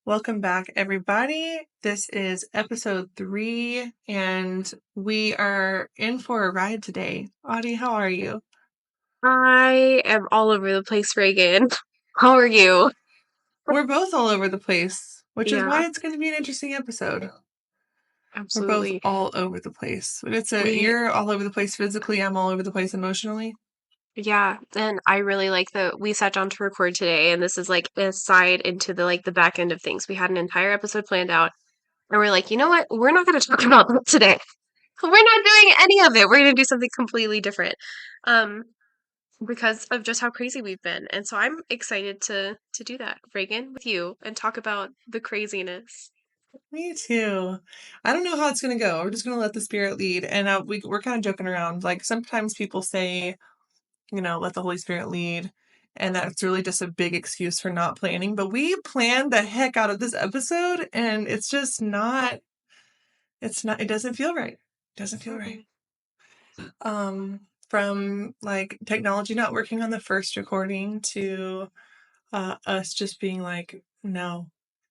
Welcome back, everybody. This is episode 3, and we are in for a ride today. Audie, how are you? I am all over the place, Reagan. How are you? We're both all over the place, which is Yeah, why it's going to be an interesting episode. We're both absolutely. all over the place. We, You're all over the place physically, I'm all over the place emotionally. yeah, and I really like that we sat down to record today, and this is like a side into the back end of things. We had an entire episode planned out, and we're like, you know what? We're not going to talk about that today. We're not doing any of it. We're going to do something completely different, um, because of just how crazy we've been. And so I'm excited to do that, Reagan, with you, and talk about the craziness. Me too. I don't know how it's going to go. We're just going to let the spirit lead. And we're kind of joking around. Like sometimes people say, let the Holy Spirit lead. And that's really just a big excuse for not planning. But we planned the heck out of this episode, and it doesn't feel right. It doesn't feel right. Mm-mm. From like technology not working on the first recording to us just being like, no,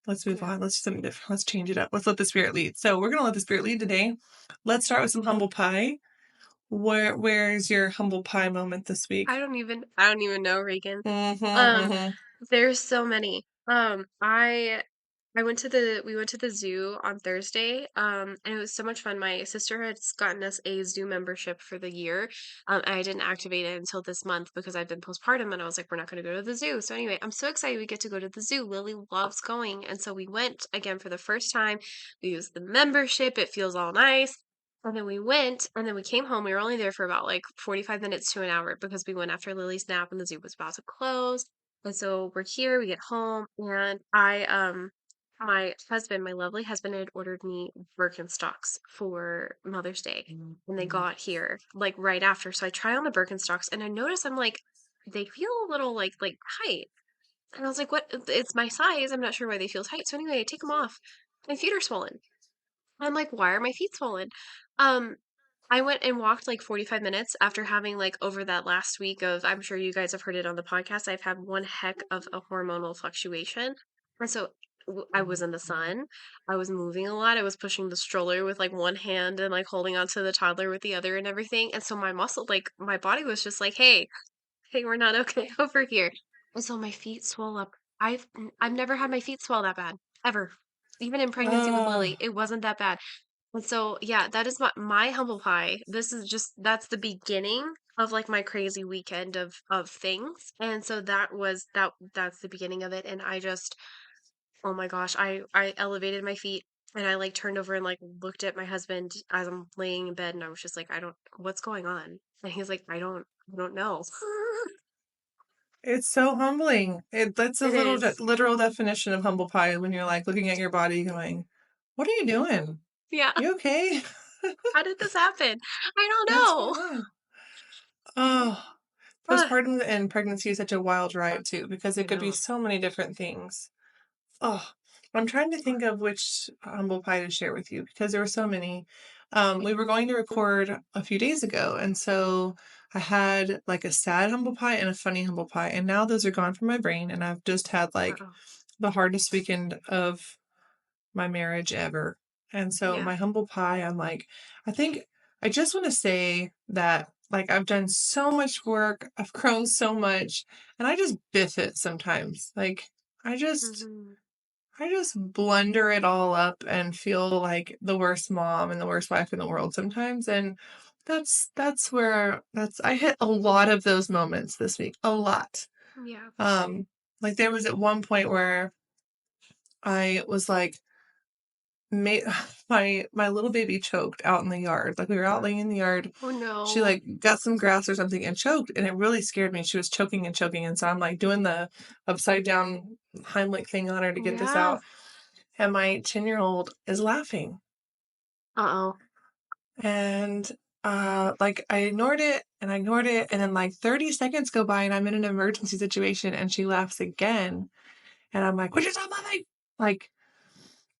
let's move Yeah. on. Let's do something different. Let's change it up. Let's let the Spirit lead. So we're going to let the Spirit lead today. Let's start with some humble pie. Where's your humble pie moment this week? I don't even know, Reagan. Mm-hmm, Um, mm-hmm. there's so many. I went to the we went to the zoo on Thursday. And it was so much fun. My sister had gotten us a zoo membership for the year. And I didn't activate it until this month because I've been postpartum and I was like, we're not gonna go to the zoo. So anyway, I'm so excited we get to go to the zoo. Lily loves going, and so we went again for the first time. We used the membership, it feels all nice. And then we went, and then we came home. We were only there for about like 45 minutes to an hour because we went after Lily's nap and the zoo was about to close. And so we're here, we get home, and my husband, my lovely husband, had ordered me Birkenstocks for Mother's Day. And they got here like right after. So I try on the Birkenstocks and I notice I'm like, they feel a little like tight. And I was like, what? It's my size. I'm not sure why they feel tight. So anyway, I take them off. My feet are swollen. I'm like, why are my feet swollen? Um, I went and walked like 45 minutes after having like over that last week of, I'm sure you guys have heard it on the podcast. I've had one heck of a hormonal fluctuation. And so I was in the sun. I was moving a lot. I was pushing the stroller with like one hand and like holding onto the toddler with the other and everything. And so my muscle, like my body was just like, hey, we're not okay over here. And so my feet swell up. I've never had my feet swell that bad ever. Even in pregnancy with Oh, Lily, it wasn't that bad. And so, yeah, that is my humble pie. That's the beginning of like my crazy weekend of things. And so that's the beginning of it. And I just, oh my gosh, I elevated my feet and I like turned over and like looked at my husband as I'm laying in bed and I was just like, what's going on? And he's like, I don't know. it's so humbling. That's a It is. literal definition of humble pie when you're like looking at your body going, what are you doing? Yeah. You okay? How did this happen? I don't What's know. going on? Oh, Ah, postpartum and pregnancy is such a wild ride too, because I it could be know. so many different things. Oh, I'm trying to think of which humble pie to share with you because there were so many. We were going to record a few days ago, and so I had like a sad humble pie and a funny humble pie, and now those are gone from my brain, and I've just had like Uh-oh. the hardest weekend of my marriage ever. And so Yeah. my humble pie, I think I just want to say that like I've done so much work, I've grown so much, and I just biff it sometimes. Like I just Hmm. I just blunder it all up and feel like the worst mom and the worst wife in the world sometimes. And that's where that's I hit a lot of those moments this week. A lot. Yeah. Um like there was at one point where I was like ma my little baby choked out in the yard. Like we were out laying in the yard. Oh She no. like got some grass or something and choked, and it really scared me. She was choking and choking, and so I'm like doing the upside down Heimlich thing on her to get this Yeah. out. And my 10-year-old is laughing. Uh-oh. And like I ignored it and I ignored it, and then like 30 seconds go by and I'm in an emergency situation and she laughs again. And I'm like, "What you talking about?" Like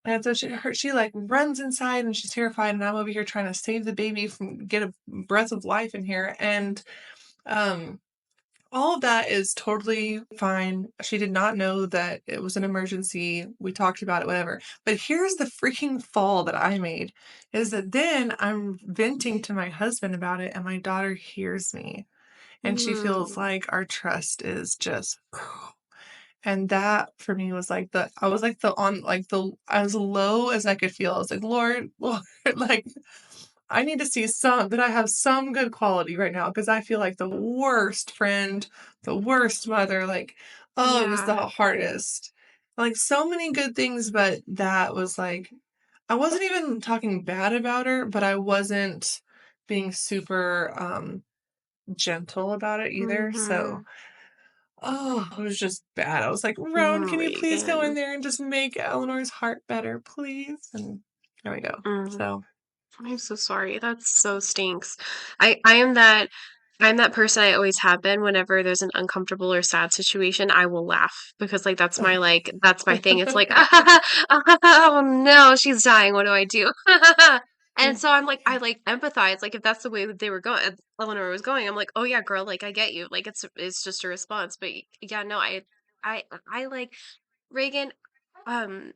and so she like runs inside and she's terrified, and I'm over here trying to save the baby from get a breath of life in here. And um all of that is totally fine. She did not know that it was an emergency. We talked about it, whatever. But here's the freaking fall that I made is that then I'm venting to my husband about it, and my daughter hears me, and she feels Mm, like our trust is just and that for me was like the I was like the on like the as low as I could feel. I was like, Lord, Lord, like I need to see some that I have some good quality right now because I feel like the worst friend, the worst mother, like, oh, it was the yeah. hardest. Like so many good things, but that was like I wasn't even talking bad about her, but I wasn't being super gentle about it either. So Mhm. oh, it was just bad. I was like, Roan, can you please go in Regan. there and just make Eleanor's heart better, please? And there we go. Mm. So I'm so sorry. That so stinks. I'm that person. I always have been. Whenever there's an uncomfortable or sad situation, I will laugh because that's my thing. It's like oh no, she's dying. What do I do? And so I like empathize. Like if that's the way that they were going, Eleanor was going. I'm like, oh yeah, girl. Like I get you. Like it's just a response. But yeah, no, I I like Reagan, um,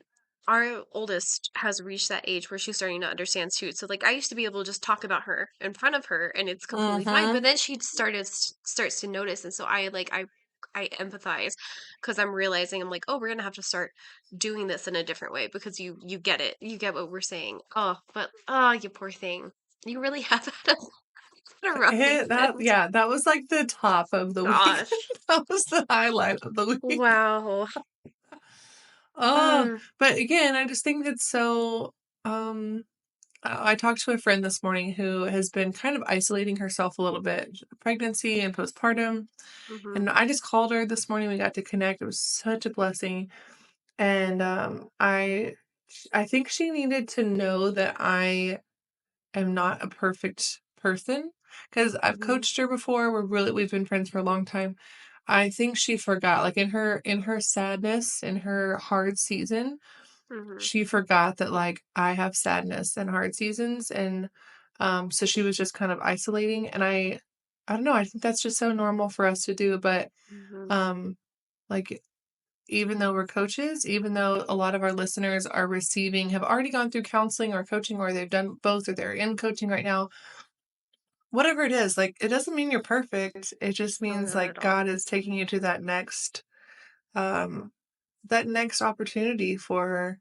our oldest has reached that age where she's starting to understand too. So like I used to be able to just talk about her in front of her and it's completely fine. But mm-hmm. then she starts to notice, and so I empathize because I'm realizing I'm like, oh, we're gonna have to start doing this in a different way because you get it, you get what we're saying. Oh, but oh, you poor thing, you really have had a rough That weekend. yeah, that was like the top of the week. Gosh, That was the highlight of the week. wow. Oh, Mm, but again, I just think it's so um I talked to a friend this morning who has been kind of isolating herself a little bit, pregnancy and postpartum. mm-hmm, And I just called her this morning. We got to connect. It was such a blessing. And I think she needed to know that I am not a perfect person because I've mm-hmm, coached her before. We've been friends for a long time. I think she forgot, like in her sadness, in her hard season, mm-hmm. she forgot that like I have sadness and hard seasons, and so she was just kind of isolating. And I don't know. I think that's just so normal for us to do, but Mhm, um, like even though we're coaches, even though a lot of our listeners are have already gone through counseling or coaching, or they've done both, or they're in coaching right now, whatever it is, like it doesn't mean you're perfect. It just no, means not like at all. God is taking you to um, that next opportunity for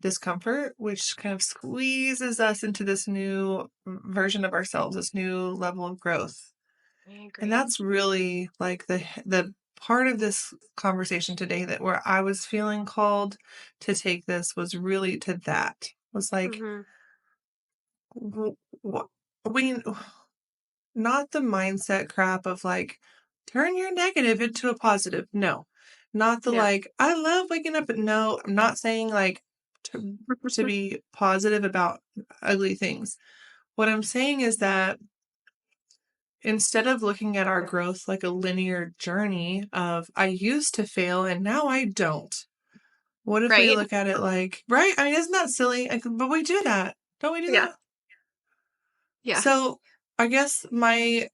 discomfort, which kind of squeezes us into this new version of ourselves, this new level of growth. I And agree. that's really like the part of this conversation today that where I was feeling called to take this was really to that. Was like Mhm, w- w- we not the mindset crap of like turn your negative into a positive. No. Not the yeah. like I love waking up, but no, I'm not saying like to be positive about ugly things. What I'm saying is that instead of looking at our growth like a linear journey of I used to fail and now I don't. What if we Right? look at it like, right? I mean, isn't that silly? But we do that. Don't we do Yeah, that? yeah. So I guess my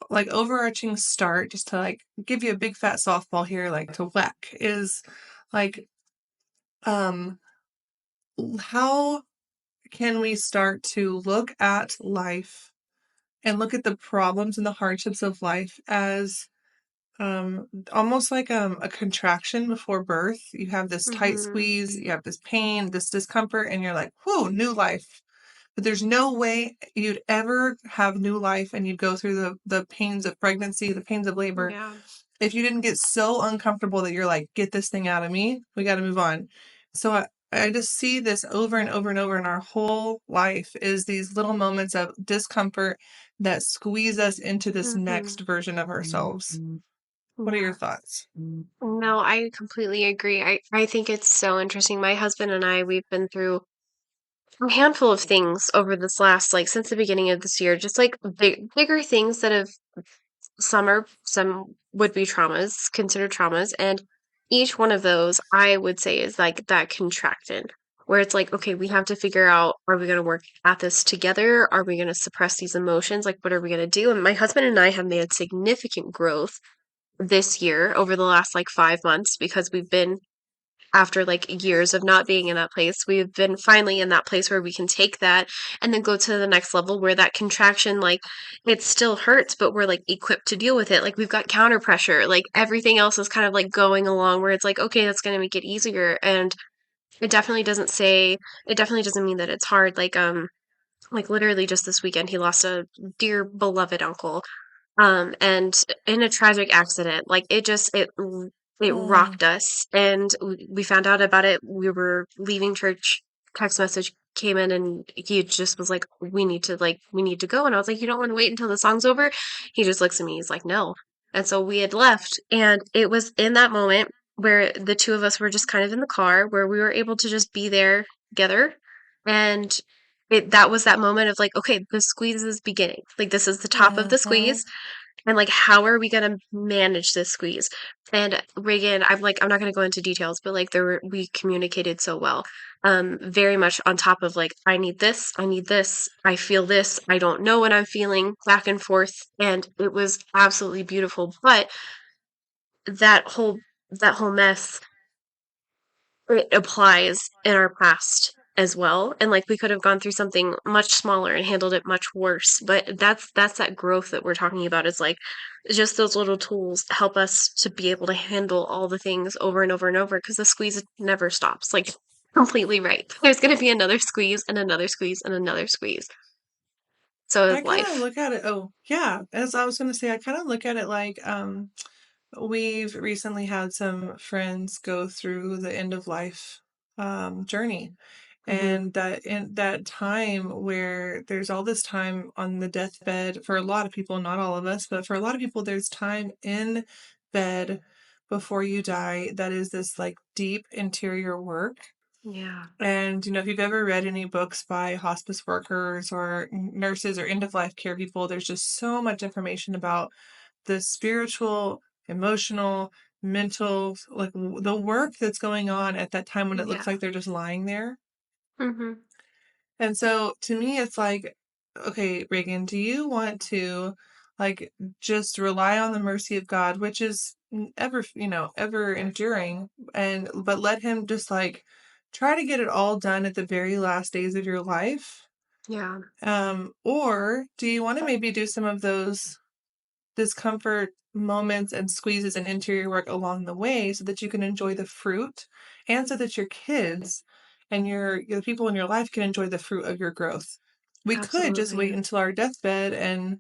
like overarching start, just to like give you a big fat softball here, like to whack, is like, um, how can we start to look at life and look at the problems and the hardships of life as almost like a contraction before birth. You have this tight Mhm. squeeze, you have this pain, this discomfort, and you're like, whoa, new life. But there's no way you'd ever have new life and you'd go through the pains of pregnancy, the pains of labor, Yeah. if you didn't get so uncomfortable that you're like, get this thing out of me, we got to move on. So I just see this over and over and over in our whole life is these little moments of discomfort that squeeze us into this Mhm. next version of ourselves. What are your Yeah. thoughts? No, I completely agree. I think it's so interesting. My husband and I, we've been through a handful of things over this last, like, since the beginning of this year, just like bigger things that have some would be traumas, considered traumas, and each one of those I would say is like that contraction where it's like, okay, we have to figure out, are we going to work at this together? Are we going to suppress these emotions? Like, what are we going to do? And my husband and I have made significant growth this year over the last like 5 months because we've been after like years of not being in that place, we've been finally in that place where we can take that and then go to the next level where that contraction, like it still hurts, but we're like equipped to deal with it. Like we've got counter pressure, like everything else is kind of like going along where it's like, okay, that's going to make it easier. And it definitely doesn't say, it definitely doesn't mean that it's hard. Like literally just this weekend, he lost a dear beloved uncle and in a tragic accident. Like it Oh, rocked us, and we found out about it. We were leaving church, text message came in, and he just was like, we need to go." And I was like, "You don't want to wait until the song's over?" He just looks at me, he's like, "No." And so we had left, and it was in that moment where the two of us were just kind of in the car where we were able to just be there together. And that was that moment of like, okay, the squeeze is beginning. Like this is the top of the uh-huh. squeeze, and like how are we gonna manage this squeeze? And Reagan, I'm not gonna go into details, but like we communicated so well. Very much on top of like, I need this, I feel this, I don't know what I'm feeling, back and forth, and it was absolutely beautiful. But that whole that whole mess, it applies in our past as well, and like we could have gone through something much smaller and handled it much worse, but that's that growth that we're talking about. Is like just those little tools help us to be able to handle all the things over and over and over, because the squeeze never stops. Like completely right, there's going to be another squeeze and another squeeze and another squeeze. So I is kind of life. look at it, oh, yeah, as I was going to say, I kind of look at it like we've recently had some friends go through the end of life journey. Hmm. And that in that time where there's all this time on the deathbed for a lot of people, not all of us, but for a lot of people, there's time in bed before you die that is this like deep interior work. Yeah. And, if you've ever read any books by hospice workers or nurses or end of life care people, there's just so much information about the spiritual, emotional, mental, like the work that's going on at that time when it looks Yeah. like they're just lying there. Hmm. And so to me, it's like, okay, Reagan, do you want to like just rely on the mercy of God, which is ever, ever enduring, and but let him just like try to get it all done at the very last days of your life? Yeah. Or do you want to maybe do some of those discomfort moments and squeezes and interior work along the way so that you can enjoy the fruit and so that your kids and the people in your life can enjoy the fruit of your growth. We could just wait Absolutely. until our deathbed and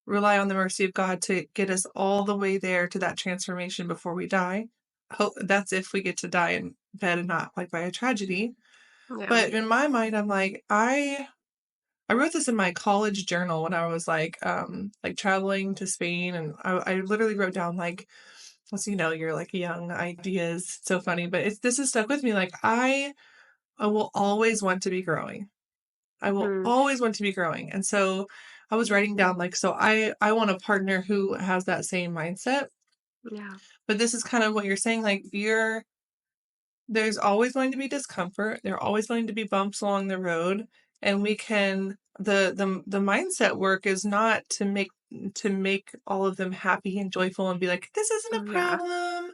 rely on the mercy of God to get us all the way there to that transformation before we die. Hope that's if we get to die in bed and not like by a tragedy. Yeah. But in my mind, I'm like, I wrote this in my college journal when I was like traveling to Spain, and I literally wrote down like, well, so you're like young ideas. It's so funny, but this has stuck with me. Like I will always want to be growing. I will Hmm. always want to be growing, and so I was writing down like, so I want a partner who has that same mindset. Yeah. But this is kind of what you're saying. Like there's always going to be discomfort. There are always going to be bumps along the road, and we can the mindset work is not to make all of them happy and joyful and be like, this isn't a Yeah. problem.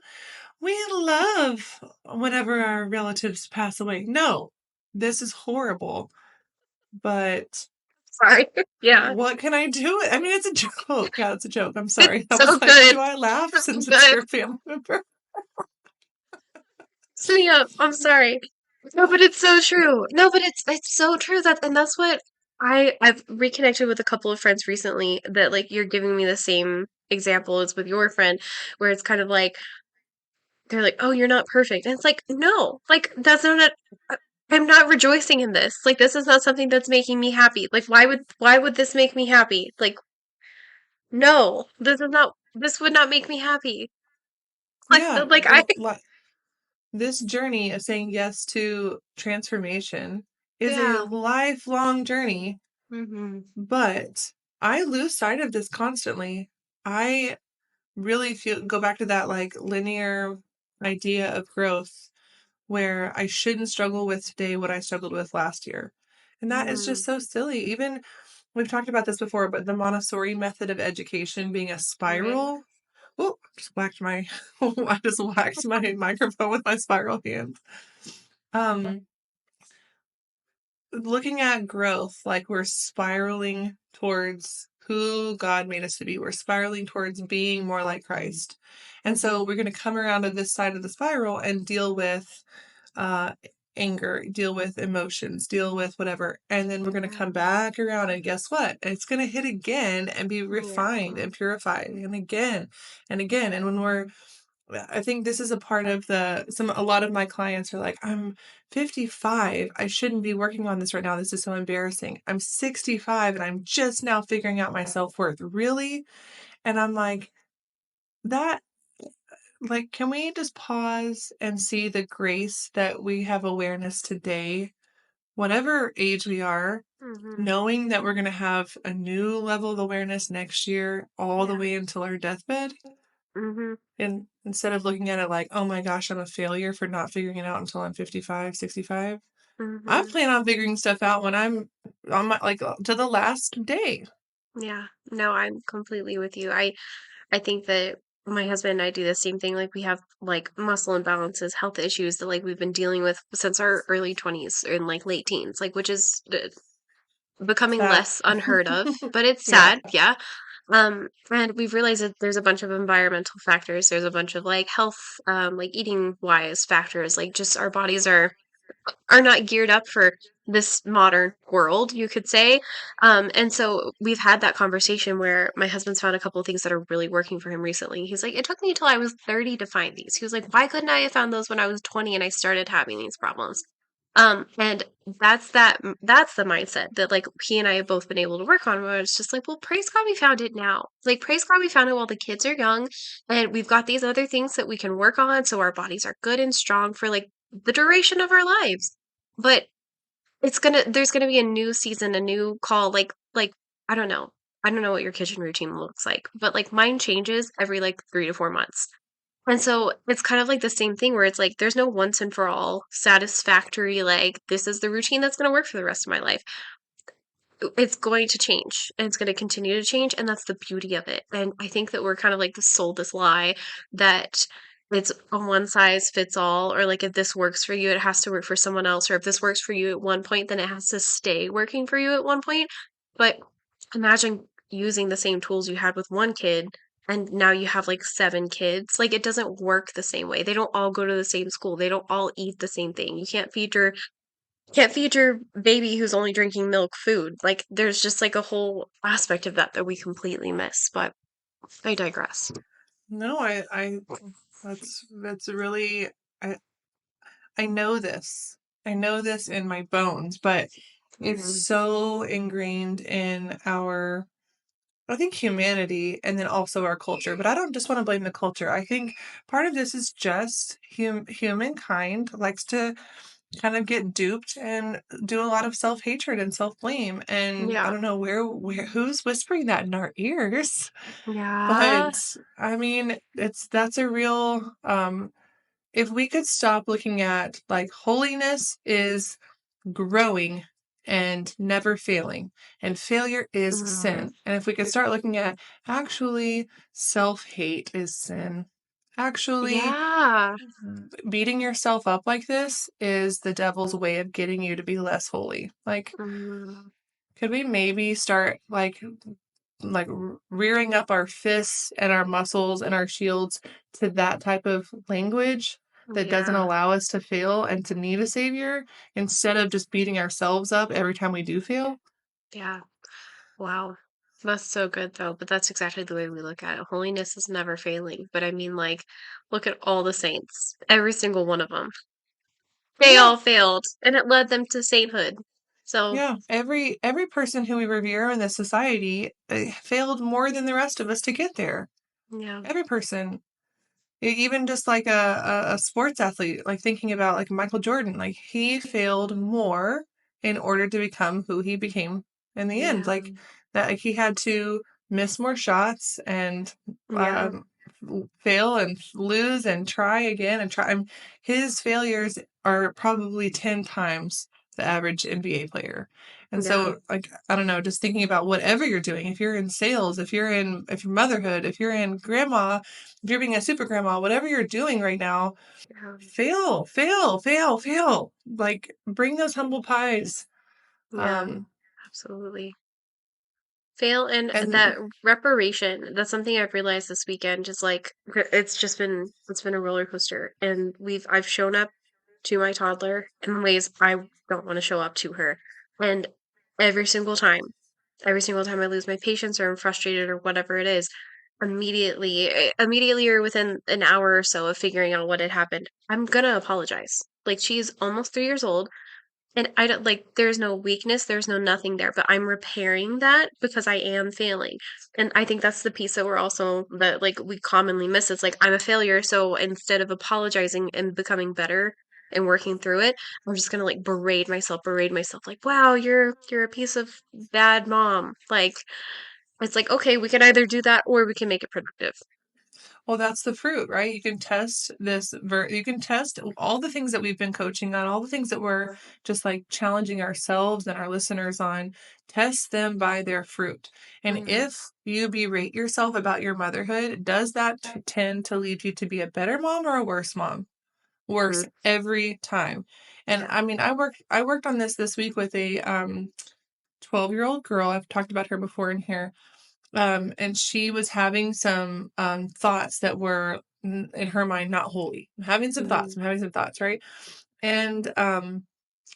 We love whenever our relatives pass away. No, this is horrible. But Sorry. Yeah. what can I do? I mean, it's a joke. Yeah, it's a joke. I'm It's sorry. I was so like, good. do I laugh So since it's good. your family member? Set me up. I'm sorry. No, but it's so true. No, but it's so true. That's what I've reconnected with a couple of friends recently that like you're giving me the same example as with your friend, where it's kind of like they're like, "Oh, you're not perfect." And it's like, "No. Like that's not a I'm not rejoicing in this. Like this is not something that's making me happy. Like why would this make me happy? Like no. This would not make me happy." Yeah, Like I this journey of saying yes to transformation is a yeah. lifelong journey, Mhm. but I lose sight of this constantly. I really go back to that like linear idea of growth where I shouldn't struggle with today what I struggled with last year. And that is just Mm, so silly. Even we've talked about this before, but the Montessori method of education being a right. spiral. Oh, just whacked my I just whacked my microphone with my spiral hand. Um, Looking at growth, like we're spiraling towards who God made us to be. We're spiraling towards being more like Christ. And so we're going to come around to this side of the spiral and deal with uh, anger, deal with emotions, deal with whatever. And then we're going to come back around, and guess what? It's going to hit again and be refined Yeah. and purified, and again and again. And when we're I think this is a part of a lot of my clients are like, I'm 55. I shouldn't be working on this right now. This is so embarrassing. I'm 65 and I'm just now figuring out my self-worth. Really? And I'm like, that like, can we just pause and see the grace that we have awareness today, whatever age we are, Mhm. knowing that we're going to have a new level of awareness next year, all the Yeah. way until our deathbed? Mhm. And instead of looking at it like, oh my gosh, I'm a failure for not figuring it out until I'm 55, 65, I Mhm. plan on figuring stuff out when I'm on my, like, to the last day. Yeah. No, I'm completely with you. I think that my husband and I do the same thing. Like we have like muscle imbalances, health issues that like we've been dealing with since our early 20s and like late teens, like which is becoming Sad. less unheard of, but it's Yeah. sad, yeah. And we've realized that there's a bunch of environmental factors. There's a bunch of like health, like eating wise factors. Like just our bodies are not geared up for this modern world, you could say. And so we've had that conversation where my husband's found a couple of things that are really working for him recently. He's like, it took me until I was 30 to find these. He was like, why couldn't I have found those when I was 20 and I started having these problems? And that's the mindset that like he and I have both been able to work on where it's just like, well, praise God we found it now. Like praise God we found it while the kids are young and we've got these other things that we can work on so our bodies are good and strong for like the duration of our lives. But there's gonna be a new season, a new call, like I don't know. I don't know what your kitchen routine looks like, but like mine changes every like 3 to 4 months. And so it's kind of like the same thing where it's like there's no once and for all satisfactory, like, this is the routine that's going to work for the rest of my life. It's going to change and it's going to continue to change. And that's the beauty of it. And I think that we're kind of like sold this lie that it's a one size fits all, or like if this works for you, it has to work for someone else. Or if this works for you at one point, then it has to stay working for you at one point. But imagine using the same tools you had with one kid and now you have like seven kids. Like it doesn't work the same way. They don't all go to the same school. They don't all eat the same thing. You can't feed your baby who's only drinking milk food. Like there's just like a whole aspect of that that we completely miss. But I digress. No, that's really, I, I know this. I know this in my bones, but it's Mhm. so ingrained in our, I think, humanity and then also our culture. But I don't just want to blame the culture. I think part of this is just humankind likes to kind of get duped and do a lot of self-hatred and self-blame. And I Yeah. don't know where who's whispering that in our ears. Yeah. But I mean, that's a real if we could stop looking at like holiness is growing and never failing, and failure is Mhm. sin. And if we could start looking at actually self-hate is sin. Actually, Yeah. beating yourself up like this is the devil's way of getting you to be less holy. Like, Mhm. could we maybe start rearing up our fists and our muscles and our shields to that type of language that doesn't Yeah. allow us to fail and to need a savior instead of just beating ourselves up every time we do fail? Yeah. Wow. That's so good though. But that's exactly the way we look at it. Holiness is never failing. But I mean, like, look at all the saints. Every single one of them. They Yeah. all failed, and it led them to sainthood. So, Yeah. Every person who we revere in this society failed more than the rest of us to get there. yeah. Every person. Even just like a sports athlete, like thinking about like Michael Jordan, like he failed more in order to become who he became in the end. Yeah. Like that, like he had to miss more shots and Yeah. um, fail and lose and try again and try. His failures are probably 10 times the average NBA player. And Yeah. so, like, I don't know, just thinking about whatever you're doing, if you're in sales, if you're motherhood, if you're in grandma, if you're being a super grandma, whatever you're doing right now, Yeah. fail, fail, fail, fail. Like, bring those humble pies. Yeah. Um, Absolutely. Fail and that and reparation, that's something I've realized this weekend, just like it's been a roller coaster. And I've shown up to my toddler in ways I don't want to show up to her. And every single time, every single time I lose my patience or I'm frustrated or whatever it is, immediately or within an hour or so of figuring out what had happened, I'm gonna apologize. Like she's almost 3 years old. And I don't like, there's no weakness, there's no nothing there, but I'm repairing that because I am failing. And I think that's the piece that we're also, that like we commonly miss. It's like, I'm a failure. So instead of apologizing and becoming better and working through it, I'm just gonna like berate myself, like, wow, you're a piece of bad mom. Like, it's like, okay, we can either do that or we can make it productive. well, that's the fruit, right? You can test you can test all the things that we've been coaching on, all the things that we're just like challenging ourselves and our listeners on, test them by their fruit. And Mm-hmm. if you berate yourself about your motherhood, does that tend to lead you to be a better mom or a worse mom? Worse every time. And Yeah. I mean, I worked on this week with a 12-year-old girl. I've talked about her before in here. And she was having some thoughts that were in her mind not holy. Mm-hmm. I'm having some thoughts, right? And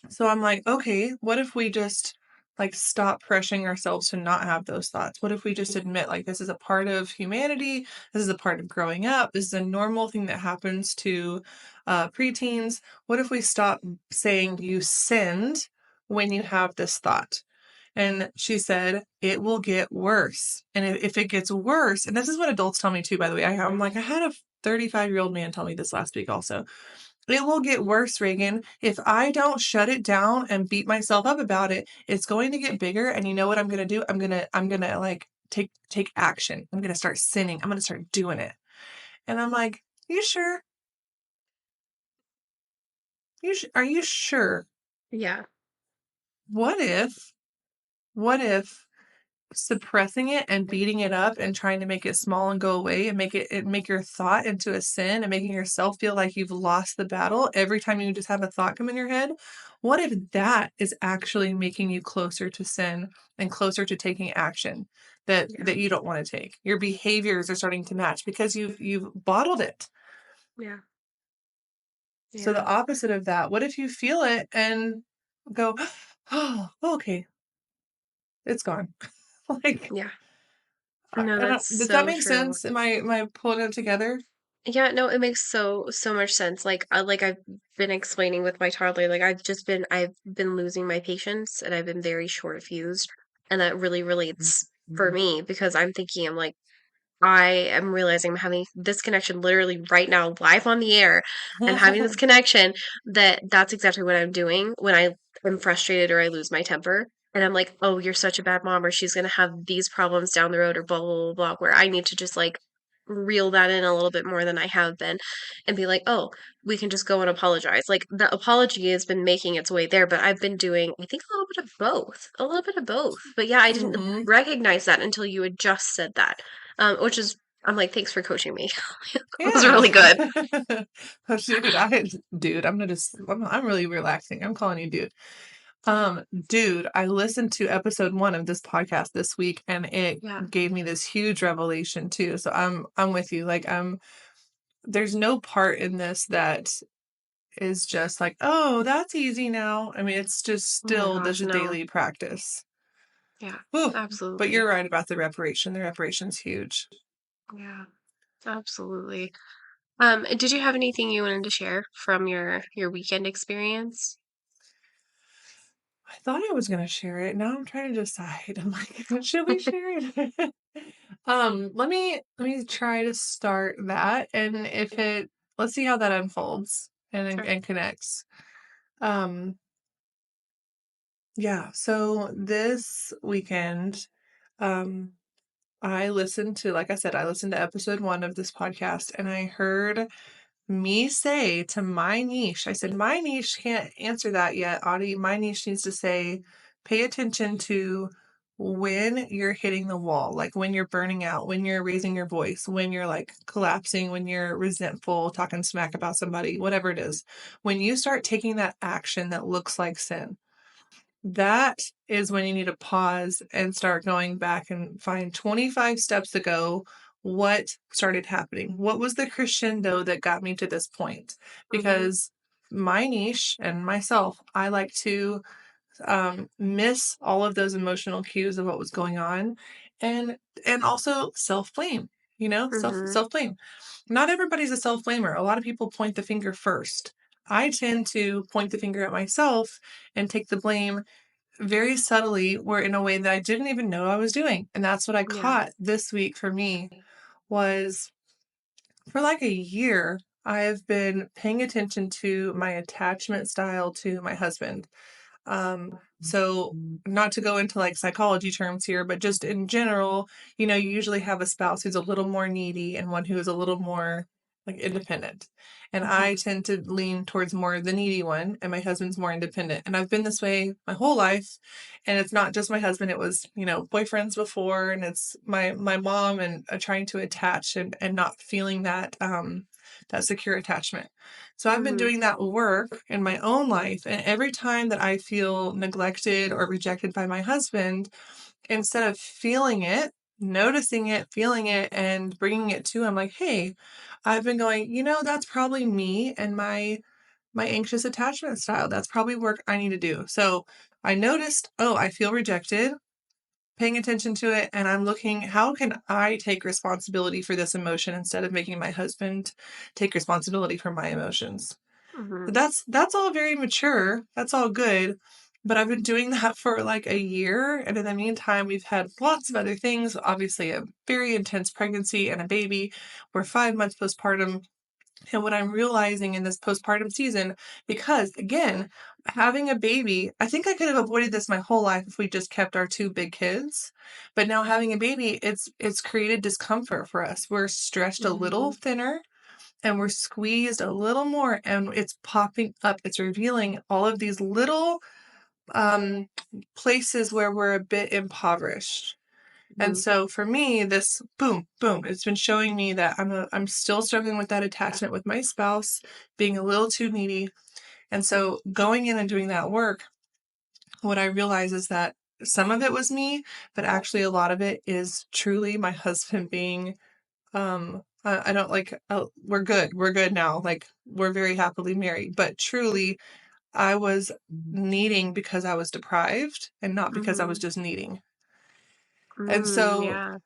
so I'm like, okay, what if we just like stop pressuring ourselves to not have those thoughts? What if we just admit like this is a part of humanity? This is a part of growing up. This is a normal thing that happens to preteens. What if we stop saying you sinned when you have this thought? And she said, it will get worse. And if it gets worse, and this is what adults tell me too, by the way. I'm like, I had a 35-year-old man tell me this last week also. It will get worse, Reagan. If I don't shut it down and beat myself up about it, it's going to get bigger. And you know what I'm gonna do? I'm gonna like take action. I'm gonna start sinning. I'm gonna start doing it. And I'm like, you sure? Are you sure? Yeah. What if? What if suppressing it and beating it up and trying to make it small and go away and make your thought into a sin and making yourself feel like you've lost the battle every time you just have a thought come in your head? What if that is actually making you closer to sin and closer to taking action Yeah. that you don't want to take? Your behaviors are starting to match because you've bottled it. Yeah. So the Yeah. opposite of that, what if you feel it and go, oh, okay, it's gone. Like, Yeah. No, I don't, that's does that so make true. sense? Am I pulling it together? Yeah, no, it makes so much sense. Like I've been explaining with my toddler, like I've been losing my patience and I've been very short fused, and that really relates for me because I'm like I am realizing I'm having this connection literally right now, live on the air. I'm having this connection that's exactly what I'm doing when I am frustrated or I lose my temper. And I'm like, oh, you're such a bad mom, or she's gonna have these problems down the road, or blah blah blah blah. Where I need to just like reel that in a little bit more than I have been, and be like, oh, we can just go and apologize. Like the apology has been making its way there, but I've been doing, I think, a little bit of both, a little bit of both. But yeah, I didn't Mhm. recognize that until you had just said that. Which is, I'm like, thanks for coaching me. It was Yeah. really good. Oh, dude, I'm really relaxing. I'm calling you dude. Dude, I listened to episode 1 of this podcast this week and it Yeah. gave me this huge revelation too. So I'm with you. Like there's no part in this that is just like, oh, that's easy now. I mean, it's just Oh my still this gosh, no. daily practice. Yeah, Whew. But absolutely. you're right about the reparation. The reparation's huge. Yeah, absolutely. Did you have anything you wanted to share from your weekend experience? I thought I was gonna share it. Now I'm trying to decide. I'm like, should we share it? Let me try to start that, and if it let's see how that unfolds and Sure. and connects. Um, yeah. So this weekend, um, like I said, I listened to episode 1 of this podcast, and I heard me say to my niche, I said, my niche can't answer that yet, Audie. My niche needs to say, pay attention to when you're hitting the wall, like when you're burning out, when you're raising your voice, when you're like collapsing, when you're resentful, talking smack about somebody, whatever it is. When you start taking that action that looks like sin, that is when you need to pause and start going back and find 25 steps ago. What started happening? What was the crescendo that got me to this point? Mhm. Because my niche and myself, I like to miss all of those emotional cues of what was going on, and also self blame. You know, Mhm. self blame. Not everybody's a self blamer. A lot of people point the finger first. I tend to point the finger at myself and take the blame very subtly, or in a way that I didn't even know I was doing. And that's what I Yeah. caught this week for me was for like a year, I have been paying attention to my attachment style to my husband. So not to go into like psychology terms here, but just in general, you usually have a spouse who's a little more needy and one who is a little more like independent. And Mhm. I tend to lean towards more the needy one, and my husband's more independent. And I've been this way my whole life. And it's not just my husband, it was, boyfriends before, and it's my mom, and trying to attach and not feeling that secure attachment. So I've been Mhm. doing that work in my own life. And every time that I feel neglected or rejected by my husband, instead of feeling it, noticing it, feeling it, and bringing it to him, like, hey, I've been going, that's probably me and my anxious attachment style. That's probably work I need to do. So I noticed, oh, I feel rejected, paying attention to it, and I'm looking, how can I take responsibility for this emotion instead of making my husband take responsibility for my emotions? Mhm. That's all very mature. That's all good. But I've been doing that for like a year. And in the meantime, we've had lots of other things. Obviously, a very intense pregnancy and a baby. We're 5 months postpartum. And what I'm realizing in this postpartum season, because again, having a baby, I think I could have avoided this my whole life if we just kept our two big kids. But now having a baby, it's created discomfort for us. We're stretched a little Mhm. thinner and we're squeezed a little more, and it's popping up. It's revealing all of these little um, places where we're a bit impoverished. And Mhm. so for me, this boom, boom, it's been showing me that I'm still struggling with that attachment with my spouse, being a little too needy. And so going in and doing that work, what I realize is that some of it was me, but actually a lot of it is truly my husband being I don't like, oh, we're good. We're good now. Like, we're very happily married. But truly, I was needing because I was deprived and not because I was Mhm. just needing. And Mm, so, yeah.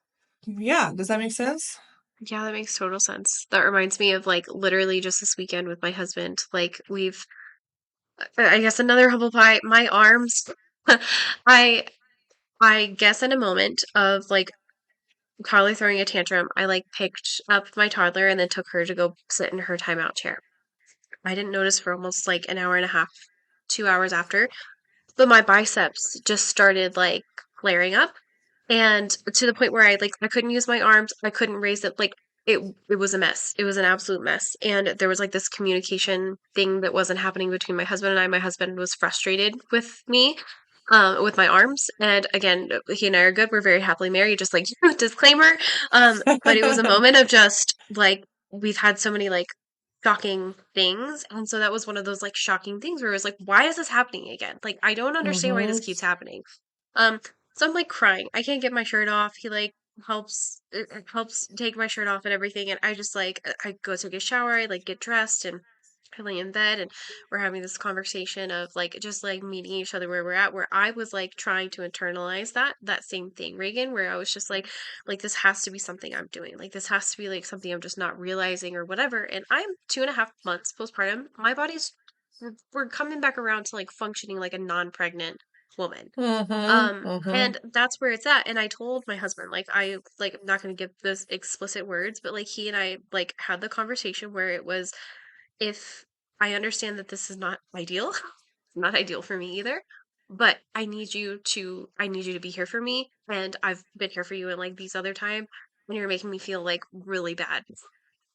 yeah, does that make sense? Yeah, that makes total sense. That reminds me of like literally just this weekend with my husband. Like we've I guess another humble pie, my arms. I I guess in a moment of like toddler throwing a tantrum, I like picked up my toddler and then took her to go sit in her timeout chair. I didn't notice for almost like an hour and a half, 2 hours after. But my biceps just started like flaring up and to the point where I couldn't use my arms, I couldn't raise it like it was a mess. It was an absolute mess. And there was like this communication thing that wasn't happening between my husband and I. My husband was frustrated with me with my arms. And again, he and I are good. We're very happily married, just like disclaimer. But it was a moment of just like we've had so many like shocking things. And so that was one of those like shocking things where it was like, why is this happening again? Like I don't understand why this Mm-hmm. keeps happening. Um, so I'm like crying. I can't get my shirt off. He like helps take my shirt off and everything. And I just like I go take a shower, I like get dressed and I lay in bed and we're having this conversation of like just like meeting each other where we're at, where I was like trying to internalize that same thing, Reagan, where I was just like this has to be something I'm doing. Like this has to be like something I'm just not realizing or whatever. And I'm 2.5 months postpartum. My body's we're coming back around to like functioning like a non-pregnant woman. Mm-hmm. Mm-hmm. And that's where it's at. And I told my husband, like, I'm not going to give this explicit words, but like, he and I, like, had the conversation where it was, if I understand that this is not ideal, not ideal for me either, but I need you to be here for me. And I've been here for you in like these other time, and you're making me feel like really bad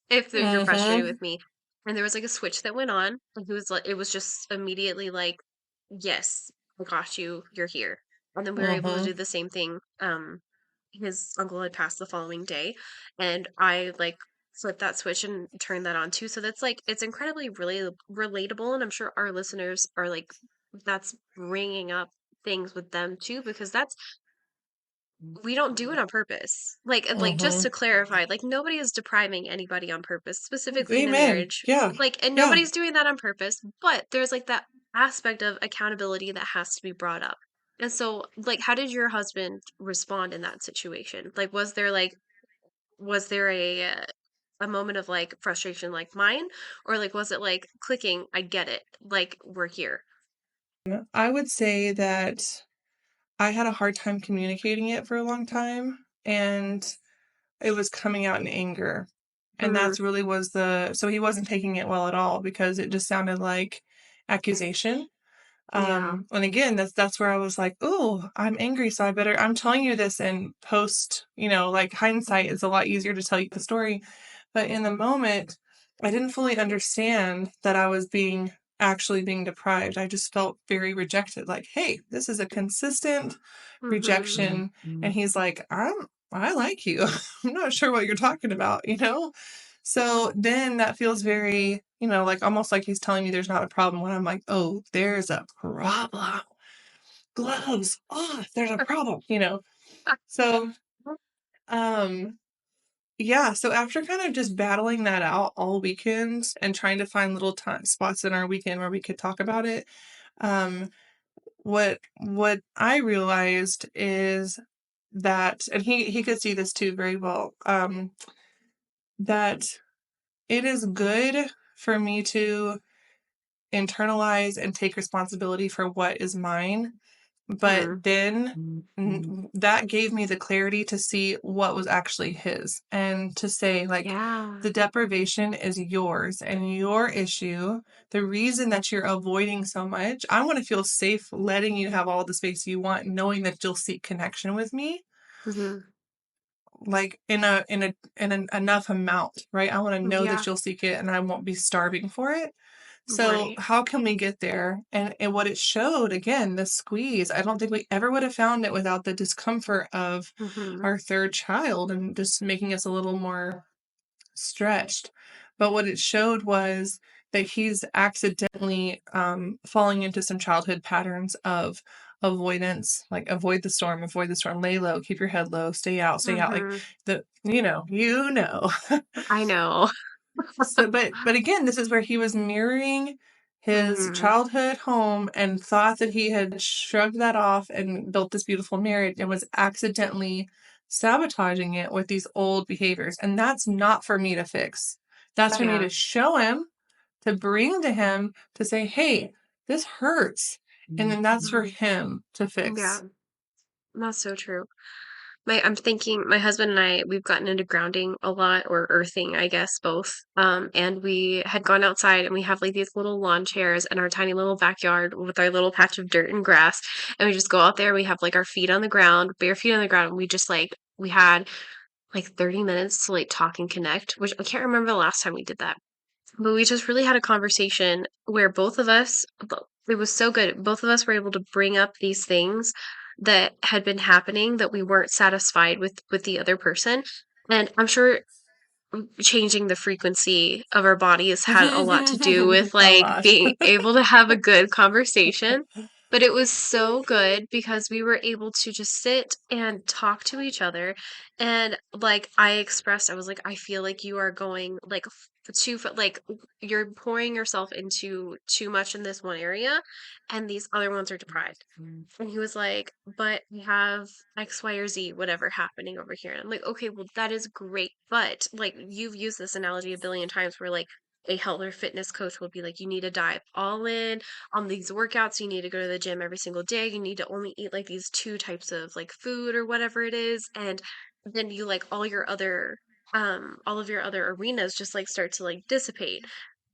if you're frustrated Mm-hmm. with me. And there was like a switch that went on, and he was like, it was just immediately like, yes. I got you, you're here. And then we were able to Mhm. do the same thing. His uncle had passed the following day, and I like flipped that switch and turned that on too. So that's like it's incredibly really relatable, and I'm sure our listeners are like that's bringing up things with them too because that's we don't do it on purpose. Like just to Mhm. clarify, like nobody is depriving anybody on purpose, specifically in a Amen. marriage. Yeah. Like, and Yeah. nobody's doing that on purpose, but there's like that aspect of accountability that has to be brought up. And so, like, how did your husband respond in that situation? Like, was there a moment of like frustration like mine, or like was it like clicking? I get it. Like, we're here. I would say that I had a hard time communicating it for a long time, and it was coming out in anger. And Mm, that's really was the so he wasn't taking it well at all because it just sounded like accusation. yeah. And again, that's where I was like, "Oh, I'm angry, so I'm telling you this in post, like hindsight is a lot easier to tell you the story. But in the moment, I didn't fully understand that I was actually being deprived. I just felt very rejected. Like, hey, this is a consistent Mm-hmm. rejection. And he's like, I like you. I'm not sure what you're talking about? So then that feels very, like almost like he's telling me there's not a problem when I'm like, oh, there's a problem. Gloves off, there's a problem. So, um, yeah, so after kind of just battling that out all weekend and trying to find little time spots in our weekend where we could talk about it, um, what I realized is that, and he could see this too very well, that it is good for me to internalize and take responsibility for what is mine. But Mm-hmm. then that gave me the clarity to see what was actually his and to say, like, Yeah. the deprivation is yours and your issue. The reason that you're avoiding so much, I want to feel safe letting you have all the space you want, knowing that you'll seek connection with me, Mm-hmm. like in an enough amount, right? I want to know Yeah. that you'll seek it and I won't be starving for it. So Right. how can we get there? And what it showed, again, the squeeze, I don't think we ever would have found it without the discomfort of Mm-hmm. our third child and just making us a little more stretched. But what it showed was that he's accidentally falling into some childhood patterns of avoidance, like avoid the storm, lay low, keep your head low, stay out, stay out. Like Mhm. you know. I know. So, but again, this is where he was mirroring his Mhm. childhood home and thought that he had shrugged that off and built this beautiful marriage and was accidentally sabotaging it with these old behaviors. And that's not for me to fix. That's for me Yeah. to show him, to bring to him, to say, hey, this hurts. And then that's for him to Yeah. fix. That's so true. I'm thinking my husband and I, we've gotten into grounding a lot or earthing, I guess, both. And we had gone outside and we have like these little lawn chairs in our tiny little backyard with our little patch of dirt and grass. And we just go out there, we have like our feet on the ground, bare feet on the ground, and we just like we had like 30 minutes to like talk and connect, which I can't remember the last time we did that. But we just really had a conversation where both of us, it was so good. Both of us were able to bring up these things that had been happening that we weren't satisfied with the other person. And I'm sure changing the frequency of our bodies had a lot to do with A like lot. being able to have a good conversation. But it was so good because we were able to just sit and talk to each other. And like I expressed, I was like, I feel like you are going like like you're pouring yourself into too much in this one area, and these other ones are deprived. And he was like, but we have X, Y, or Z, whatever happening over here. And I'm like, okay, well, that is great. But like, you've used this analogy a billion times where like a health or fitness coach will be like, you need to dive all in on these workouts. You need to go to the gym every single day. You need to only eat like these two types of like food or whatever it is. And then you like all of your other arenas just like start to like dissipate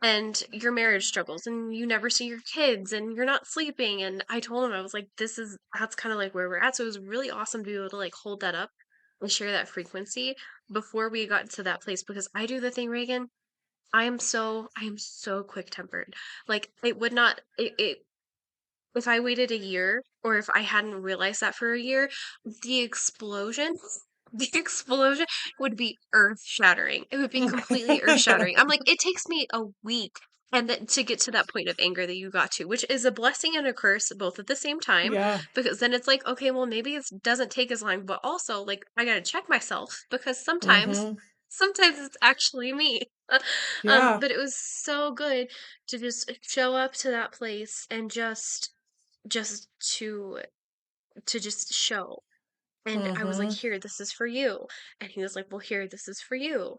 and your marriage struggles and you never see your kids and you're not sleeping. And I told him, I was like, that's kind of like where we're at. So it was really awesome to be able to like hold that up and share that frequency before we got to that place because I do the thing, Reagan. I am so quick tempered. Like it would not it if I waited a year or if I hadn't realized that for a year, the explosion, the explosion would be earth-shattering. It would be completely earth-shattering. I'm like, it takes me a week and then to get to that point of anger that you got to, which is a blessing and a curse both at the same time, Yeah. because then it's like, okay, well, maybe it doesn't take as long, but also like I gotta check myself because Mhm. sometimes it's actually me. Yeah. But it was so good to just show up to that place and just to just show. And I was like, Mhm. "Here, this is for you." And he was like, "Well, here, this is for you."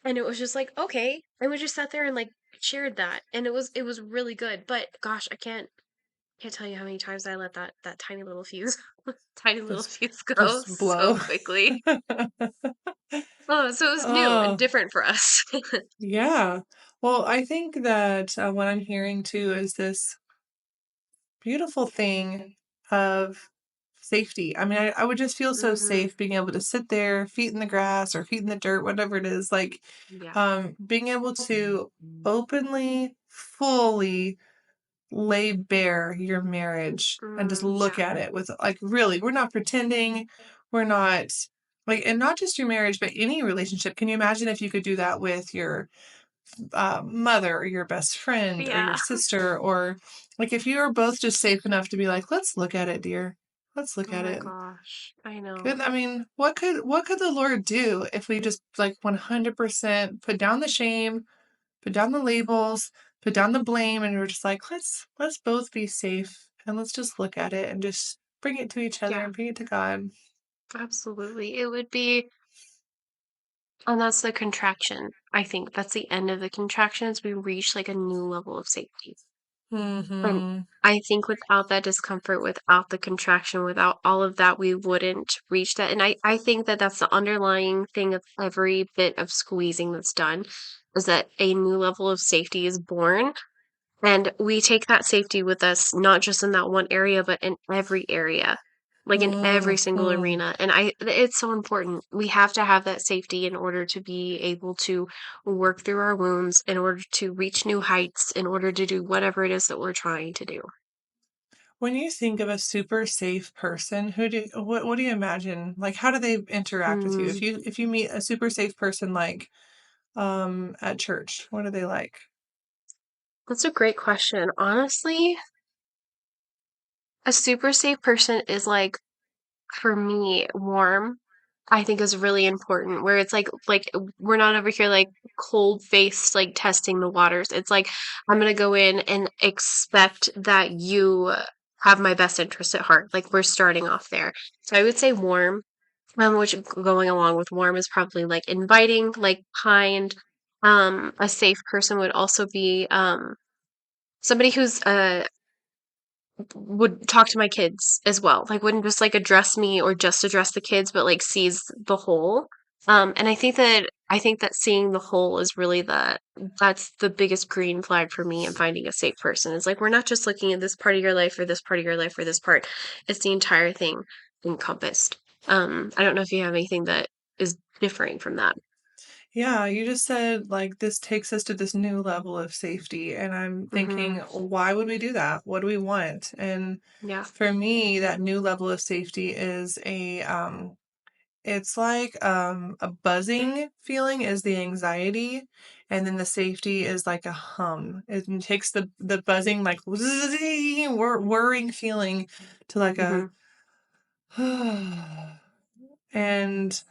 And it was just like, "Okay." And we just sat there and like shared that. And it was really good. But gosh, I can't tell you how many times I let that tiny little fuse tiny little Just fuse go just so blow. quickly. Oh, so it was new and Oh, different for us. yeah. Well, I think that, what I'm hearing too is this beautiful thing of safety. I mean, I would just feel so Mhm. safe being able to sit there, feet in the grass or feet in the dirt, whatever it is, like, Yeah. being able to openly, fully lay bare your marriage and just look Yeah. at it with, like, really, we're not pretending, we're not like, and not just your marriage, but any relationship. Can you imagine if you could do that with your mother or your best friend or your Yeah. sister, or like if you are both just safe enough to be like, let's look at it, dear, let's look Oh at my it. gosh. I know. Good. I mean, what could the Lord do if we just like 100% put down the shame, put down the labels, put down the blame, and we're just like, let's both be safe and let's just look at it and just bring it to each other Yeah, and bring it to God. absolutely. It would be, and that's the contraction. I think that's the end of the contractions. We reach like a new level of safety. And Mm-hmm. I think without that discomfort, without the contraction, without all of that, we wouldn't reach that. And I think that that's the underlying thing of every bit of squeezing that's done is that a new level of safety is born. And we take that safety with us, not just in that one area, but in every area, like in every single Mm-hmm. arena. And it's so important. We have to have that safety in order to be able to work through our wounds, in order to reach new heights, in order to do whatever it is that we're trying to do. When you think of a super safe person, what do you imagine? Like, how do they interact with you? Mm, If you meet a super safe person, like at church, what are they like? that's a great question. Honestly, a super safe person is like, for me, warm, I think is really important, where it's like we're not over here like cold faced like testing the waters. It's like I'm gonna go in and expect that you have my best interest at heart. Like we're starting off there. So I would say warm, which going along with warm is probably like inviting, like kind. A safe person would also be somebody who's would talk to my kids as well. Like wouldn't just like address me or just address the kids, but like sees the whole. And I think that seeing the whole is really that's the biggest green flag for me in finding a safe person. Is like we're not just looking at this part of your life or this part of your life or this part. It's the entire thing encompassed. I don't know if you have anything that is differing from that. Yeah, you just said like this takes us to this new level of safety, and I'm Hmm. thinking, why would we do that? What do we want? And Yeah. for me, that new level of safety is it's like a buzzing feeling is the anxiety, and then the safety is like a hum. It takes the buzzing like whirring feeling to like a Hmm. and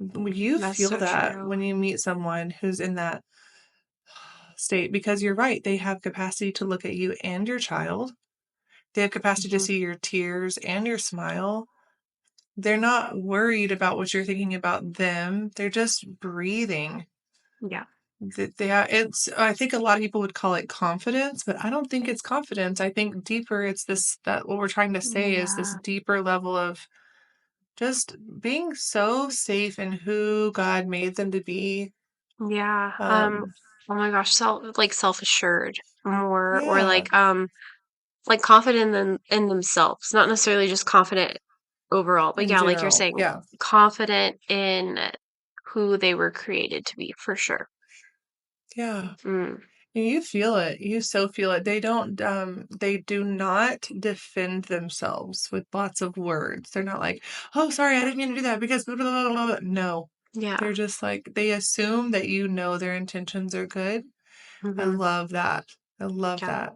you That's feel so that true. when you meet someone who's in that state because you're right, they have capacity to look at you and your child. They have capacity to Hmm. see your tears and your smile. They're not worried about what you're thinking about them. They're just breathing. Yeah. It's I think a lot of people would call it confidence, but I don't think it's confidence. I think deeper it's this that what we're trying to say is this Yeah. deeper level of just being so safe in who God made them to be. Yeah. Um, Oh my gosh, self-assured more or yeah, like confident in themselves, not necessarily just confident overall, but in yeah, like you're general. saying, Yeah. confident in who they were created to be for sure. Yeah. Mm. You feel it. You so feel it. They do not defend themselves with lots of words. They're not like, "Oh, sorry, I didn't mean to do that because blah, blah, blah, blah, blah." No. Yeah. They're just like they assume that you know their intentions are good. I Mhm. love that. I love Yeah. that.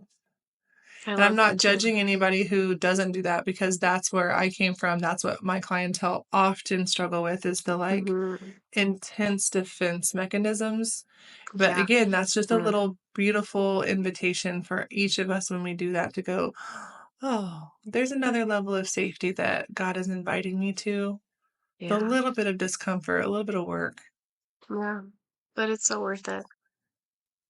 I And I'm love not that too. judging anybody who doesn't do that because that's where I came from. That's what my clientele often struggle with is the like Mhm. intense defense mechanisms. But Yeah. again, that's just a Mm. little beautiful invitation for each of us when we do that to go, oh, there's another level of safety that God is inviting me to. The Yeah. little bit of discomfort, a little bit of work. Yeah. But it's so worth it.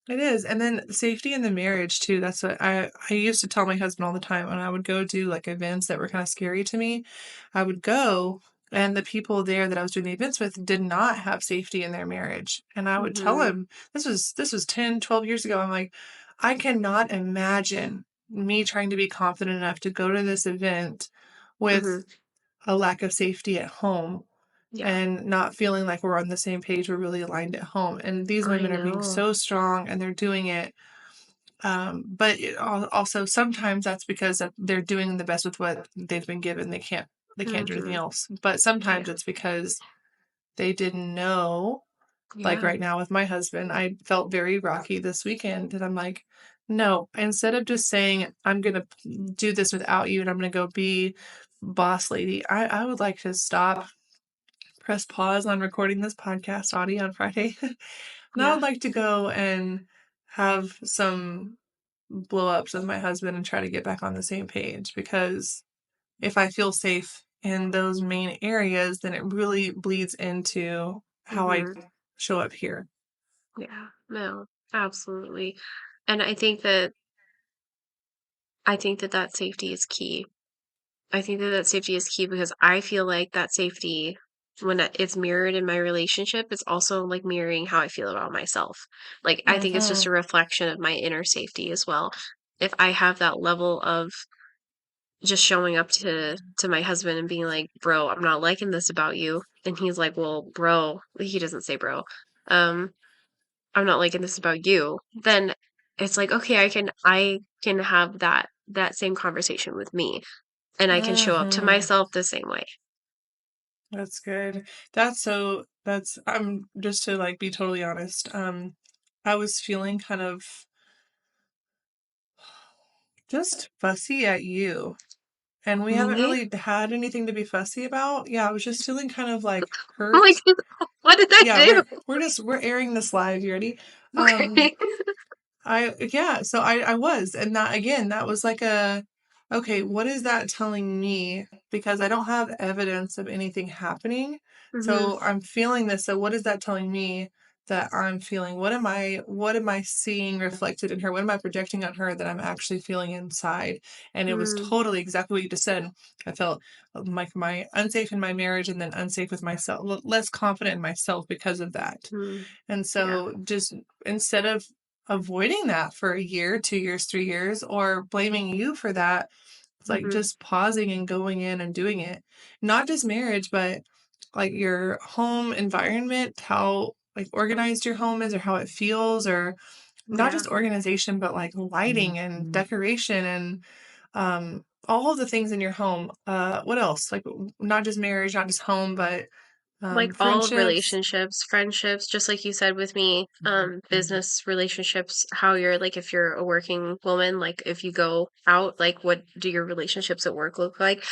It is. And then safety in the marriage too. That's what I used to tell my husband all the time when I would go do like events that were kind of scary to me. I would go and the people there that I was doing the events with did not have safety in their marriage. And I would tell Mhm. him this was 10, 12 years ago. I'm like, I cannot imagine me trying to be confident enough to go to this event with Mhm. a lack of safety at home Yeah. and not feeling like we're on the same page, we're really aligned at home. And these I women are being know. so strong and they're doing it. But also sometimes that's because they're doing the best with what they've been given. They can't do anything Mhm. else. But sometimes Yeah. it's because they didn't know. Like Yeah. right now with my husband, I felt very rocky this weekend, and I'm like, no. Instead of just saying I'm gonna do this without you, and I'm gonna go be boss lady, I would like to stop, press pause on recording this podcast, Audie, on Friday. And I Yeah. would like to go and have some blow ups with my husband and try to get back on the same page because if I feel safe in those main areas, then it really bleeds into how I Mhm. show up here. Yeah. No. Absolutely. And I think that that safety is key. I think that that safety is key because I feel like that safety, when it's mirrored in my relationship, it's also like mirroring how I feel about myself. Like, I think it's just Mm-hmm. a reflection of my inner safety as well. If I have that level of just showing up to my husband and being like, "Bro, I'm not liking this about you," and he's like, "Well, bro," he doesn't say bro. Um, "I'm not liking this about you," then it's like, okay, I can have that same conversation with me, and I can show up to Mm-hmm. myself the same way. That's good. That's I'm just to like be totally honest. I was feeling kind of just fussy at you. And we haven't Me? really had anything to be fussy about. Yeah, I was just feeling kind of like I'm like, hurt. what did I Yeah, do? we're airing this live. You ready? Um, Okay. so I was, and that again, that was like a, okay, what is that telling me? Because I don't have evidence of anything happening. Mhm. So I'm feeling this. So what is that telling me that I'm feeling? What am I seeing reflected in her? What am I projecting on her that I'm actually feeling inside? And it was Mm, totally exactly what you just said. I felt like my unsafe in my marriage and then unsafe with myself, less confident in myself because of that. mm. And Yeah. so just instead of avoiding that for a year, 2 years, 3 years, or blaming you for that, it's like Mhm. just pausing and going in and doing it. Not just marriage, but like your home environment, how like organized your home is or how it feels, or not Yeah. just organization, but like lighting and decoration and all of the things in your home. What else? Like not just marriage, not just home, but Like all friendships. relationships, friendships, just like you said with me, business relationships, how you're like if you're a working woman, like if you go out, like what do your relationships at work look like?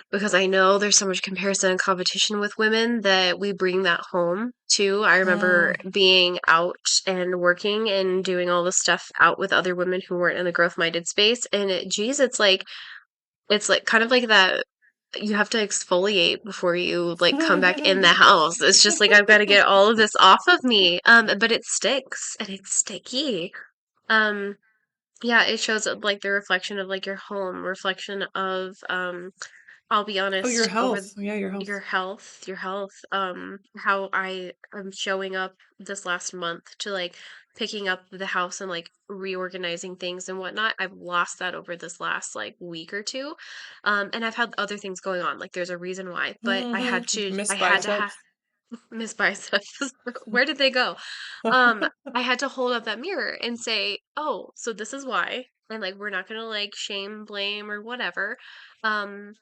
Because I know there's so much comparison and competition with women that we bring that home too. I remember Mm. being out and working and doing all this stuff out with other women who weren't in the growth minded space. And geez, it's like kind of like that you have to exfoliate before you like come back in the house. It's just like I've got to get all of this off of me. But it sticks and it's sticky. Um, yeah, it shows like the reflection of like your home, reflection of I'll be Oh, your honest, over health. Yeah, your health. your health, how I am showing up this last month to like picking up the house and like reorganizing things and whatnot. I've lost that over this last like week or two. And I've had other things going on. Like there's a reason why, but Mm-hmm. I Missed had to have biceps. Miss Biceps. Where did they go? Um, I had to hold up that mirror and say, "Oh, so this is why." And like we're not gonna like shame, blame, or whatever. Um,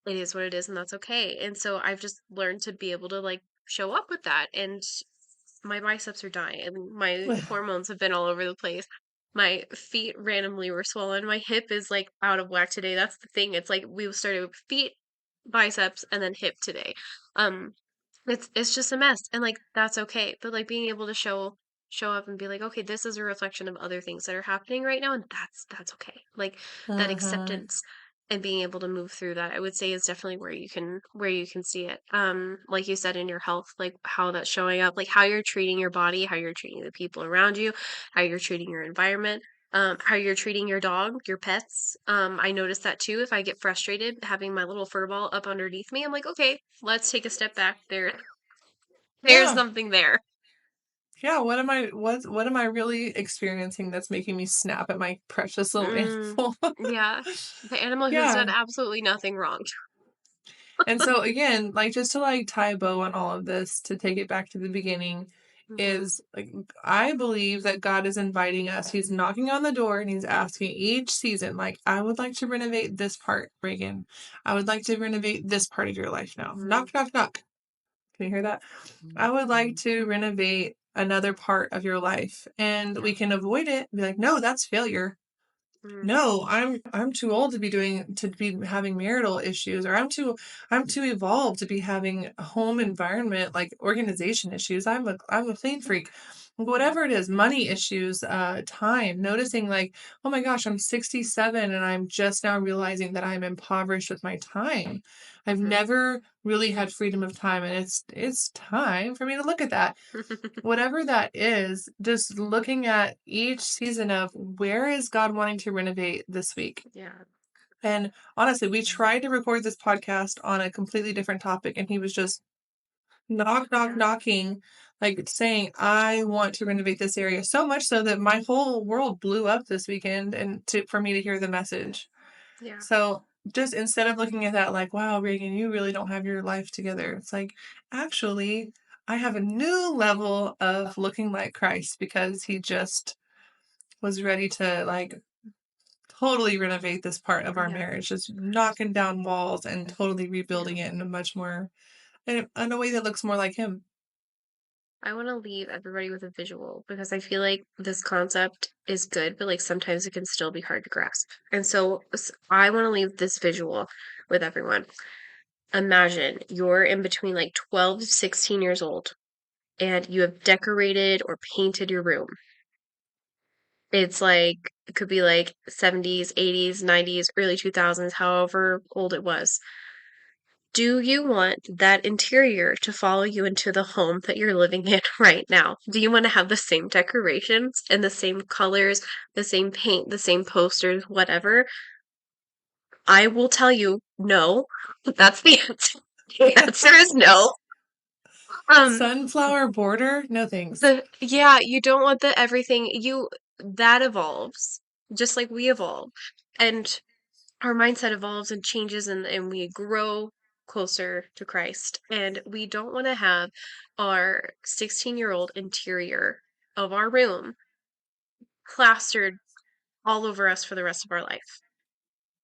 it is what it is, and that's okay. And so I've just learned to be able to like show up with that. And my biceps are dying, and my hormones have been all over the place. My feet randomly were swollen. My hip is like out of whack today. That's the thing. It's like we started with feet, biceps, and then hip today. Um, it's just a mess, and like that's okay. But like being able to show up and be like, okay, this is a reflection of other things that are happening right now, and that's okay. Like that Uh-huh. acceptance and being able to move through that, I would say is definitely where you can see it. Like you said in your health, like how that's showing up, like how you're treating your body, how you're treating the people around you, how you're treating your environment. How you're treating your dog, your pets. I notice that too. If I get frustrated having my little fur ball up underneath me, I'm like, okay, let's take a step back. There's Yeah. something there. Yeah, what am I really experiencing that's making me snap at my precious little Mm, animal? yeah. The animal who's done Yeah. absolutely nothing wrong. And so again, like just to like tie a bow on all of this, to take it back to the beginning, Hmm. is like I believe that God is inviting us. He's knocking on the door and he's asking each season, like, I would like to renovate this part, Reagan. I would like to renovate this part of your life now. Hmm. Knock, knock, knock. Can you hear that? I would like to renovate another part of your life. And Yeah. we can avoid it and be like, no, that's failure. Mm, No, I'm too old to be having marital issues, or I'm too evolved to be having a home environment like organization issues. I'm a clean freak. yeah. Whatever it is, money issues, time, noticing like, oh my gosh, I'm 67 and I'm just now realizing that I'm impoverished with my time. I've Hmm. never really had freedom of time, and it's time for me to look at that. Whatever that is, just looking at each season of where is God wanting to renovate this week. Yeah. And honestly, we tried to record this podcast on a completely different topic, and he was just knock, knock, Yeah. knocking, like saying, I want to renovate this area so much so that my whole world blew up this weekend and for me to hear the message. Yeah. So just instead of looking at that like, wow, Reagan, you really don't have your life together, it's like, actually, I have a new level of looking like Christ because he just was ready to like totally renovate this part of our Yeah. marriage, just knocking down walls and totally Yeah. rebuilding it in a much more, in a way that looks more like him. I want to leave everybody with a visual because I feel like this concept is good, but like sometimes it can still be hard to grasp. And so I want to leave this visual with everyone. Imagine you're in between like 12 to 16 years old and you have decorated or painted your room. It's like, it could be like 70s, 80s, 90s, early 2000s, however old it was. Do you want that interior to follow you into the home that you're living in right now? Do you want to have the same decorations and the same colors, the same paint, the same posters, whatever? I will tell you no. That's the answer. The answer is no. Um, Sunflower border? No thanks. the yeah, you don't want the everything you that evolves just like we evolve. And our mindset evolves and changes and we grow closer to Christ. And we don't want to have our 16-year-old interior of our room plastered all over us for the rest of our life.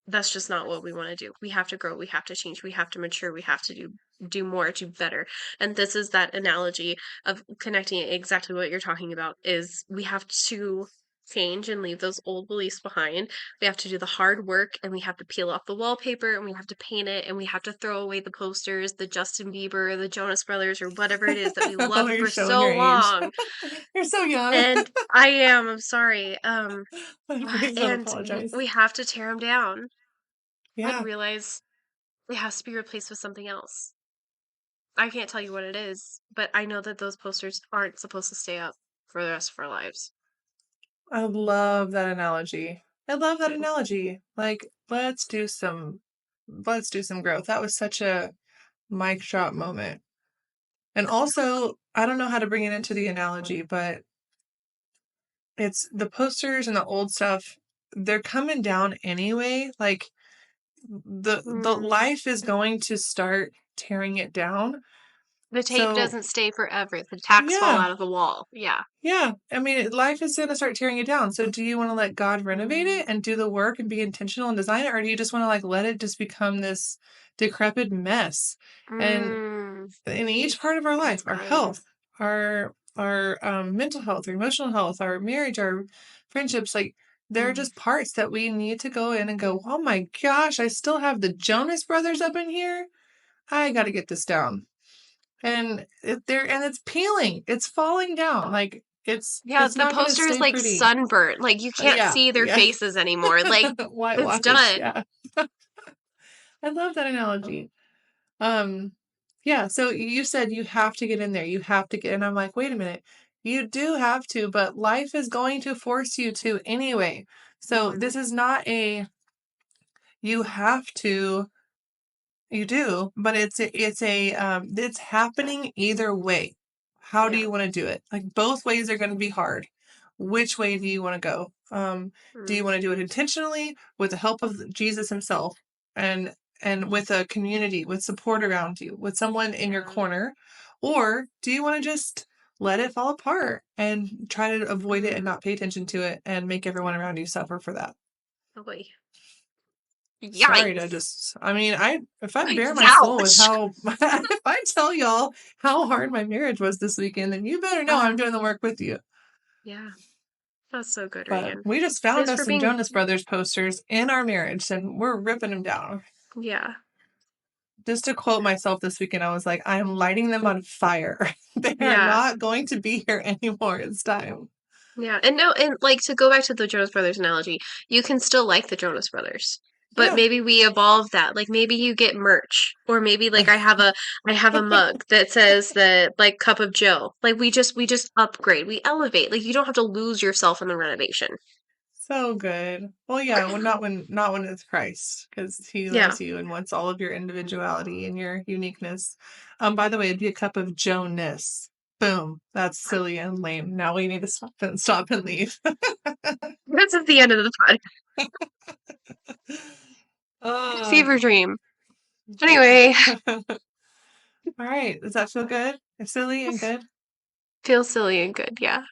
That's just not what we want to do. We have to grow, we have to change, we have to mature, we have to do more, do better. And this is that analogy of connecting exactly what you're talking about is we have to change and leave those old beliefs behind. We have to do the hard work and we have to peel off the wallpaper and we have to paint it and we have to throw away the posters, the Justin Bieber, the Jonas Brothers or whatever it is that we Oh, loved you're for showing so your age. long. You're so young. And I am, I'm sorry. Please don't And apologize. we have to tear them down and Yeah, realize it has to be replaced with something else. I can't tell you what it is, but I know that those posters aren't supposed to stay up for the rest of our lives. I love that analogy. I love that analogy. Like, let's do some growth. That was such a mic drop moment. And also, I don't know how to bring it into the analogy, but it's the posters and the old stuff, they're coming down anyway. Like the Mm, life is going to start tearing it down. The tape So, doesn't stay forever. The tacks fall yeah. out of the wall. Yeah. Yeah. I mean, life is going to start tearing you down. So, do you want to let God renovate Mm. it and do the work and be intentional and design it? Or do you just want to like let it just become this decrepit mess? And Mm. in each part of our That's life, our good. health, our mental health, our emotional health, our marriage, our friendships, like there are Mm. just parts that we need to go in and go, oh my gosh, I still have the Jonas Brothers up in here. I got to get this down. And it's peeling. It's falling down. Like Yeah, it's the not going to poster is stay like pretty. sunburnt. Like you can't Yeah, see their yeah. faces anymore. Like it's Whitewash. done. Yeah. I love that analogy. Um, yeah, so you said you have to get in there. You have to get, and I'm like, wait a minute. You do have to, but life is going to force you to anyway. So Mm. this is not a you have to, you do, but it's happening either way. How do Yeah. you want to do it? Like both ways are going to be hard. Which way do you want to go? Do you Mm. want to do it intentionally with the help of Jesus himself and with a community, with support around you, with someone in your Yeah. corner? Or do you want to just let it fall apart and try to avoid it and Mm. not pay attention to it and make everyone Yeah. around you suffer for that? Oh boy. Sorry to Yikes. just, I mean, if I bare my soul with Ouch. how, if I tell y'all how hard my marriage was this weekend, then you better know I'm Uh, doing the work with you. yeah. That's so good, But Reagan. we just found Thanks us for some being Jonas Brothers posters in our marriage and we're ripping them down. yeah. Just to quote myself this weekend, I was like, I am lighting them on fire. They are Yeah. not going to be here anymore. It's time. Yeah. And no, and like to go back to the Jonas Brothers analogy, you can still like the Jonas Brothers. But Yeah. maybe we evolve that. Like maybe you get merch. Or maybe like I have a mug that says the like cup of Joe. Like we just upgrade. We elevate. Like you don't have to lose yourself in the renovation. So good. Well, yeah, well, not when it's Christ, because he Yeah. loves you and wants all of your individuality and your uniqueness. By the way, it'd be a cup of Jonas. Boom. That's silly and lame. Now we need to stop and leave. That's at the end of the podcast. uh, Fever dream. Anyway, all right. Does that feel good? It's silly and good. feels silly and good. Yeah.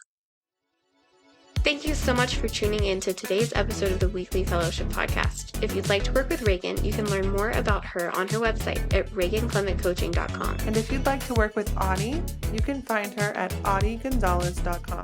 Thank you so much for tuning in to today's episode of the Weekly Fellowship Podcast. If you'd like to work with Reagan, you can learn more about her on her website at reaganclementcoaching.com. And if you'd like to work with Audie, you can find her at audiegonzalez.com.